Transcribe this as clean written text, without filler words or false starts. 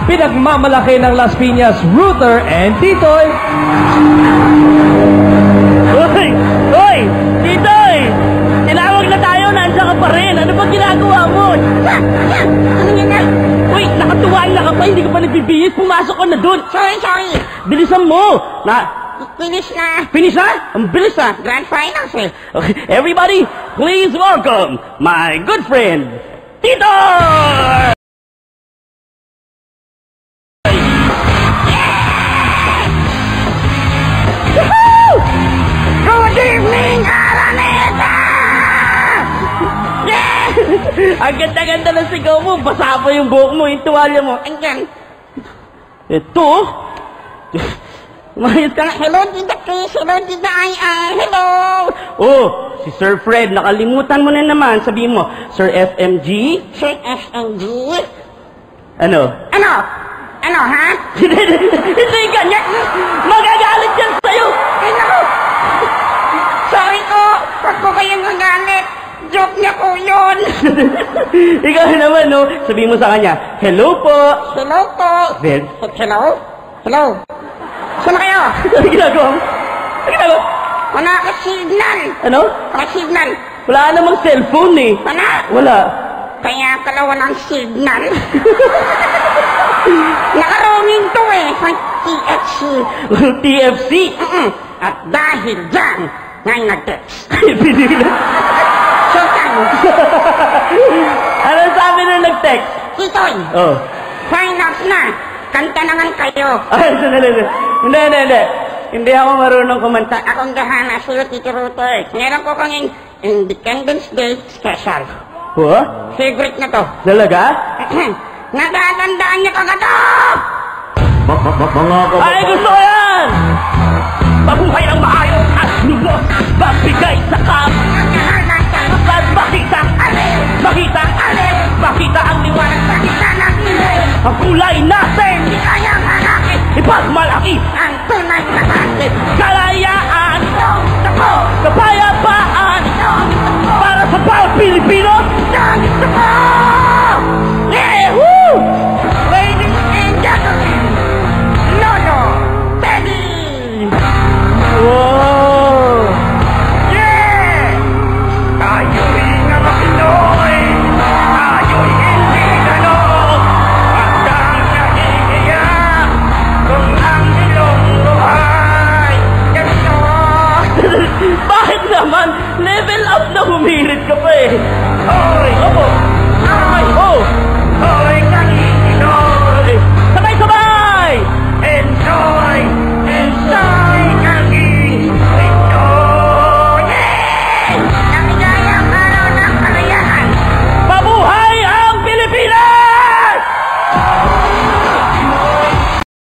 Pinagmamalaki ng Las Piñas, Ruther and Titoy. Hoy! Hoy! Titoy! Tinawag na tayo, nandiyan ka pa rin. Ano ba ginagawa mo? Ano yun na? Uy, nakatuwala ka pa, hindi ka pa nagbibihis. Pumasok ka na dun. Sorry. Bilisan mo. Finish na. Finish na? Ang bilis na. Grand finals eh. Okay, everybody, please welcome my good friend, Titoy! Good evening, Araneta! Ang ganda-ganda ng sigaw mo. Basa pa yung buhok mo, yung tuwalya mo. Andyan. Ito? Mayos ka na. Hello, Tita Chris. Hello, Tita Ay. Hello. Oh, si Sir Fred. Nakalimutan mo na naman. Sabihin mo, Sir FMG? Sir FMG? Ano? Ano, ha? Hindi ganyan. Magagalit yan sa'yo. Ay, naku. Sorry ko. Huwag ko kayong magalit. Joke niya po yun. Ikaw naman, no? Sabihin mo sa kanya, hello po. Hello po. Then? Hello? Saan kayo? Ano ginagawa mo? Wala ka signal. Ano? Wala signal. Wala namang cellphone eh. Wala. Kaya pala walang signal. Naka-roaming to eh. Sa TFC. TFC? At dahil dyan, ngayon nag-text. Pinila. Showtime. Ano sabi nung nag-text? Titoy. Oh. Finals na. Kanta naman kayo. Ay, hindi. Hindi ako marunong kumanta. Akong gahana sa'yo, Tito Ruther. Meron ko kang Independence Day special. What? Favorite na to. Talaga? Natatandaan niyo ka to! Ay, gusto ko yan! Mabuhay ng maayos at lubos. Magbigay sa kap. Makita ang liwanag. Makita ng ilis. Ang kulay natin. Kayang hanapin. Ipagmalaki.